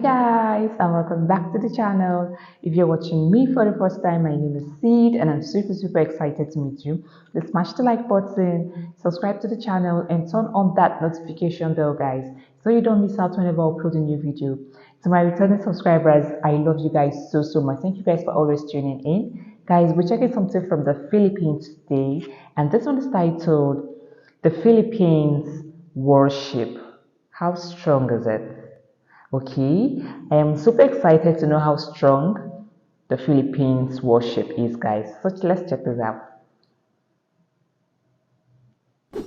guys, and welcome back to the channel. If you're watching me for the first time, my name is Seed and I'm super excited to meet you. Please smash the like button, subscribe to the channel and turn on that notification bell, guys, so you don't miss out whenever I upload a new video. To my returning subscribers, I love you guys so much. Thank you guys for always tuning in. Guys, we're checking something from the Philippines today, and this one is titled The Philippines Warship. How strong is it? Okay, I am super excited to know how strong the Philippines warship is, guys. So let's check this out.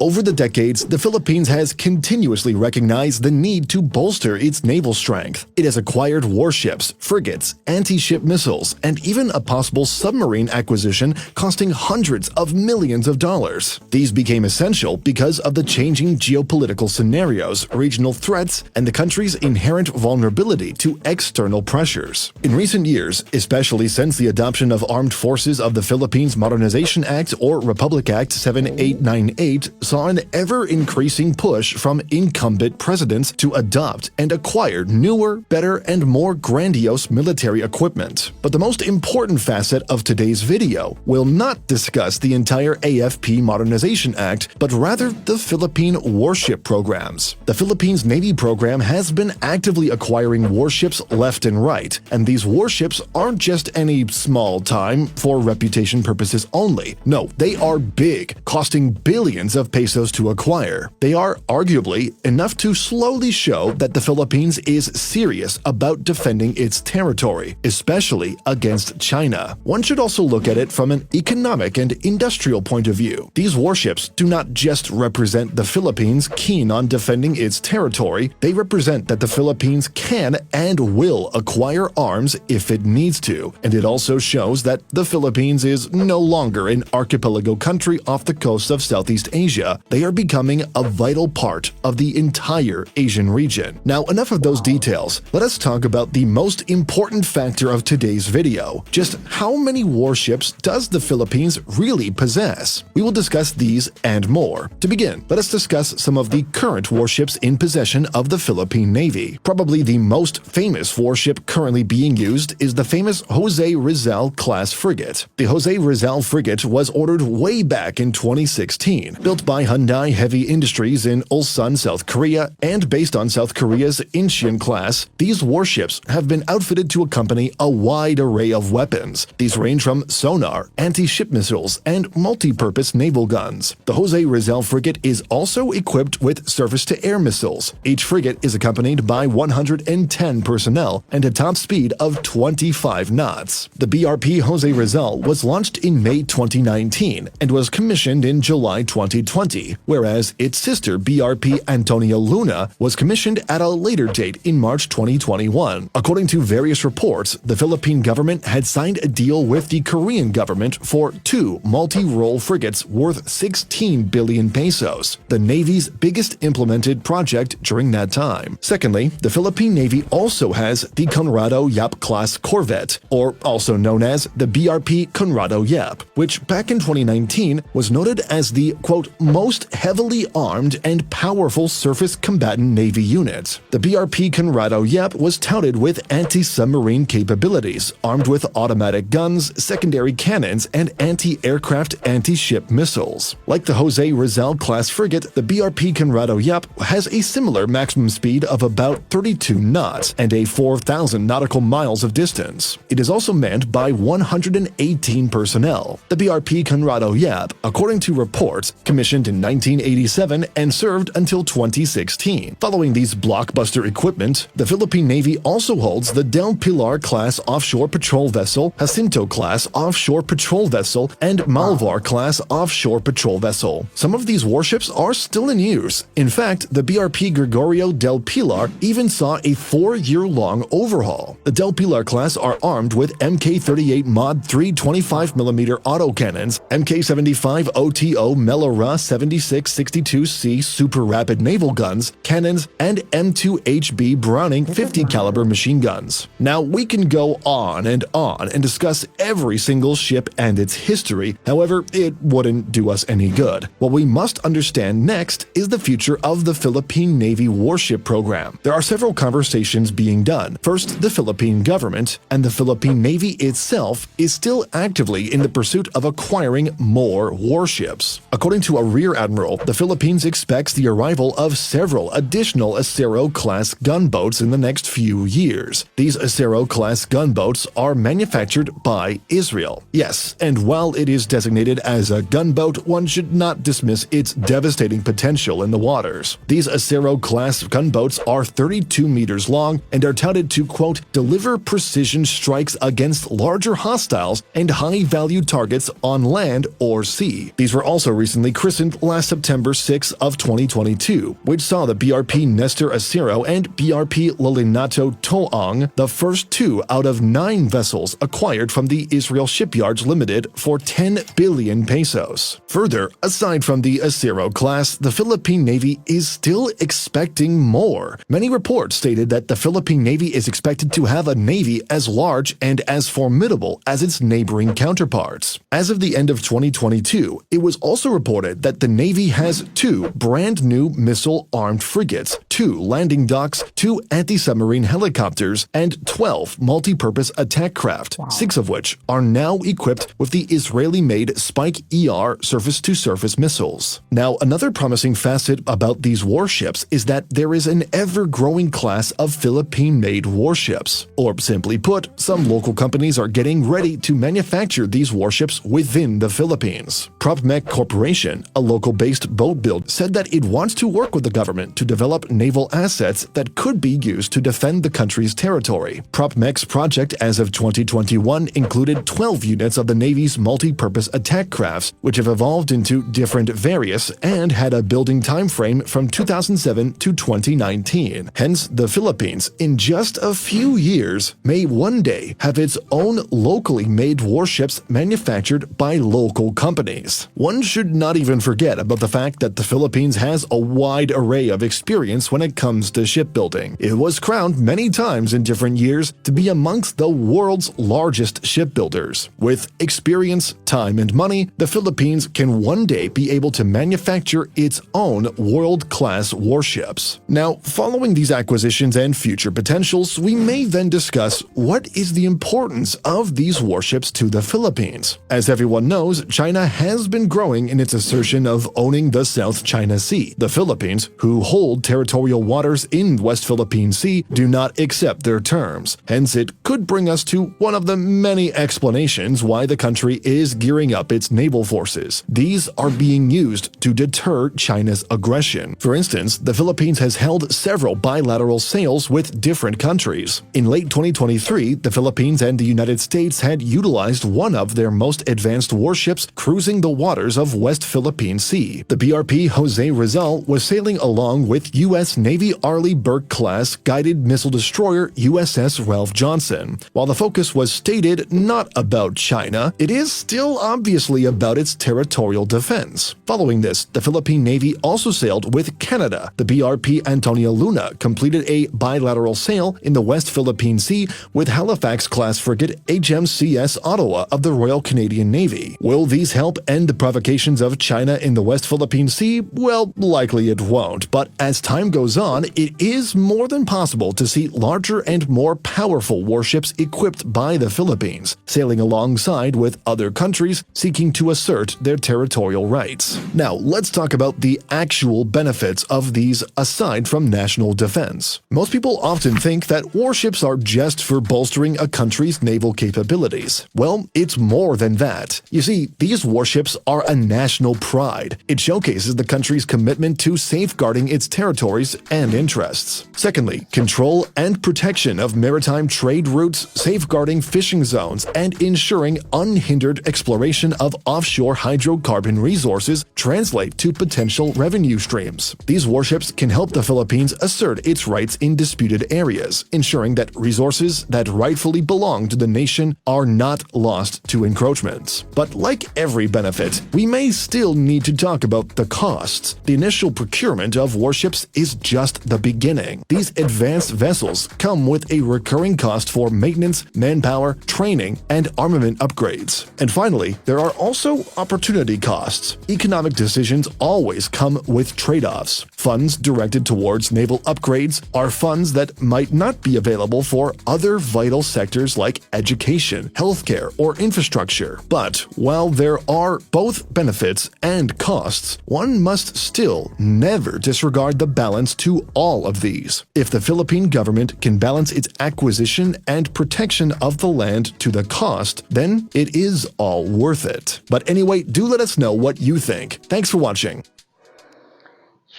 Over the decades, the Philippines has continuously recognized the need to bolster its naval strength. It has acquired warships, frigates, anti-ship missiles, and even a possible submarine acquisition costing hundreds of millions of dollars. These became essential because of the changing geopolitical scenarios, regional threats, and the country's inherent vulnerability to external pressures. In recent years, especially since the adoption of Armed Forces of the Philippines Modernization Act or Republic Act 7898, saw an ever-increasing push from incumbent presidents to adopt and acquire newer, better, and more grandiose military equipment. But the most important facet of today's video will not discuss the entire AFP Modernization Act, but rather the Philippine warship programs. The Philippines Navy program has been actively acquiring warships left and right, and these warships aren't just any small time for reputation purposes only. No, they are big, costing billions of pesos to acquire. They are arguably enough to slowly show that the Philippines is serious about defending its territory, especially against China. One should also look at it from an economic and industrial point of view. These warships do not just represent the Philippines keen on defending its territory, they represent that the Philippines can and will acquire arms if it needs to, and it also shows that the Philippines is no longer an archipelago country off the coast of Southeast Asia. They are becoming a vital part of the entire Asian region. Now, enough of those details. Let us talk about the most important factor of today's video. Just how many warships does the Philippines really possess? We will discuss these and more. To begin, let us discuss some of the current warships in possession of the Philippine Navy. Probably the most famous warship currently being used is the famous Jose Rizal class frigate. The Jose Rizal frigate was ordered way back in 2016, built by Hyundai Heavy Industries in Ulsan, South Korea, and based on South Korea's Incheon class. These warships have been outfitted to accompany a wide array of weapons. These range from sonar, anti-ship missiles, and multi-purpose naval guns. The Jose Rizal frigate is also equipped with surface-to-air missiles. Each frigate is accompanied by 110 personnel and a top speed of 25 knots. The BRP Jose Rizal was launched in May 2019 and was commissioned in July 2020, whereas its sister BRP Antonio Luna was commissioned at a later date in March 2021. According to various reports, the Philippine government had signed a deal with the Korean government for two multi-role frigates worth 16 billion pesos, the Navy's biggest implemented project during that time. Secondly, the Philippine Navy also has the Conrado Yap class corvette, or also known as the BRP Conrado Yap, which back in 2019 was noted as the, quote, most heavily armed and powerful surface combatant Navy unit. The BRP Conrado Yap was touted with anti-submarine capabilities, armed with automatic guns, secondary cannons, and anti-aircraft anti-ship missiles. Like the Jose Rizal class frigate, the BRP Conrado Yap has a similar maximum speed of about 32 knots and a 4,000 nautical miles of distance. It is also manned by 118 personnel. The BRP Conrado Yap, according to reports, commissioned in 1987 and served until 2016. Following these blockbuster equipment, the Philippine Navy also holds the Del Pilar class offshore patrol vessel, Jacinto class offshore patrol vessel, and Malvar class offshore patrol vessel. Some of these warships are still in use. In fact, the BRP Gregorio Del Pilar even saw a 4-year-long overhaul. The Del Pilar class are armed with Mk-38 Mod 3 25mm autocannons, Mk-75 OTO Melora 76-62C super rapid naval guns, cannons, and M2HB Browning 50 caliber machine guns. Now, we can go on and discuss every single ship and its history. However, it wouldn't do us any good. What we must understand next is the future of the Philippine Navy warship program. There are several conversations being done. First, the Philippine government and the Philippine Navy itself is still actively in the pursuit of acquiring more warships. According to a rear admiral, the Philippines expects the arrival of several additional Acero-class gunboats in the next few years. These Acero-class gunboats are manufactured by Israel. Yes, and while it is designated as a gunboat, one should not dismiss its devastating potential in the waters. These Acero-class gunboats are 32 meters long and are touted to, quote, deliver precision strikes against larger hostiles and high-value targets on land or sea. These were also recently christened last September 6 of 2022, which saw the BRP Nestor Acero and BRP Lilinato Toong, the first 2 out of 9 vessels acquired from the Israel Shipyards Limited for 10 billion pesos. Further, aside from the Acero class, the Philippine Navy is still expecting more. Many reports stated that the Philippine Navy is expected to have a navy as large and as formidable as its neighboring counterparts. As of the end of 2022, it was also reported that the Navy has 2 brand new missile-armed frigates, 2 landing docks, 2 anti-submarine helicopters, and 12 multi-purpose attack craft, 6 of which are now equipped with the Israeli-made Spike-ER surface-to-surface missiles. Now, another promising facet about these warships is that there is an ever-growing class of Philippine-made warships. Or simply put, some local companies are getting ready to manufacture these warships within the Philippines. PropMech Corporation, a local-based boat builder, said that it wants to work with the government to develop naval assets that could be used to defend the country's territory. PropMech's project as of 2021 included 12 units of the Navy's multi-purpose attack crafts, which have evolved into different various and had a building time frame from 2007 to 2019. Hence, the Philippines, in just a few years, may one day have its own locally made warships manufactured by local companies. One should not even forget about the fact that the Philippines has a wide array of experience when it comes to shipbuilding. It was crowned many times in different years to be amongst the world's largest shipbuilders. With experience, time, and money, the Philippines can one day be able to manufacture its own world-class warships. Now, following these acquisitions and future potentials, we may then discuss what is the importance of these warships to the Philippines. As everyone knows, China has been growing in its assertion of owning the South China Sea. The Philippines, who hold territorial waters in West Philippine Sea, do not accept their terms. Hence, it could bring us to one of the many explanations why the country is gearing up its naval forces. These are being used to deter China's aggression. For instance, the Philippines has held several bilateral sales with different countries. In late 2023, the Philippines and the United States had utilized one of their most advanced warships cruising the waters of West Philippine Sea. The BRP Jose Rizal was sailing along with U.S. Navy Arleigh Burke-class guided missile destroyer USS Ralph Johnson. While the focus was stated not about China, it is still obviously about its territorial defense. Following this, the Philippine Navy also sailed with Canada. The BRP Antonia Luna completed a bilateral sail in the West Philippine Sea with Halifax-class frigate HMCS Ottawa of the Royal Canadian Navy. Will these help end the provocations of China in the West Philippine Sea? Well, likely it won't, but as time goes on, it is more than possible to see larger and more powerful warships equipped by the Philippines, sailing alongside with other countries seeking to assert their territorial rights. Now, let's talk about the actual benefits of these aside from national defense. Most people often think that warships are just for bolstering a country's naval capabilities. Well, it's more than that. You see, these warships are a national pride. It showcases the country's commitment to safeguarding its territories boundaries and interests. Secondly, control and protection of maritime trade routes, safeguarding fishing zones, and ensuring unhindered exploration of offshore hydrocarbon resources translate to potential revenue streams. These warships can help the Philippines assert its rights in disputed areas, ensuring that resources that rightfully belong to the nation are not lost to encroachments. But like every benefit, we may still need to talk about the costs. The initial procurement of warships is just the beginning. These advanced vessels come with a recurring cost for maintenance, manpower, training, and armament upgrades. And finally, there are also opportunity costs. Economic decisions always come with trade-offs. Funds directed towards naval upgrades are funds that might not be available for other vital sectors like education, healthcare, or infrastructure. But while there are both benefits and costs, one must still never disregard the balance to all of these. If the Philippine government can balance its acquisition and protection of the land to the cost, then it is all worth it. But anyway, do let us know what you think. Thanks for watching.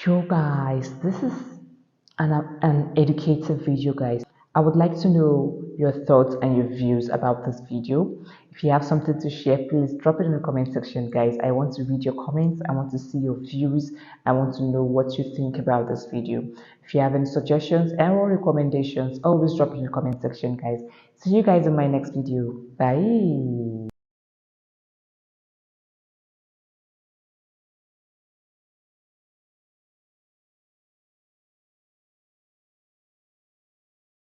Yo guys, this is an educative video guys. I would like to know your thoughts and your views about this video. If you have something to share, please drop it in the comment section guys. I want to read your comments. I want to see your views. I want to know what you think about this video. If you have any suggestions or recommendations, always drop it in the comment section guys. See you guys in my next video. Bye.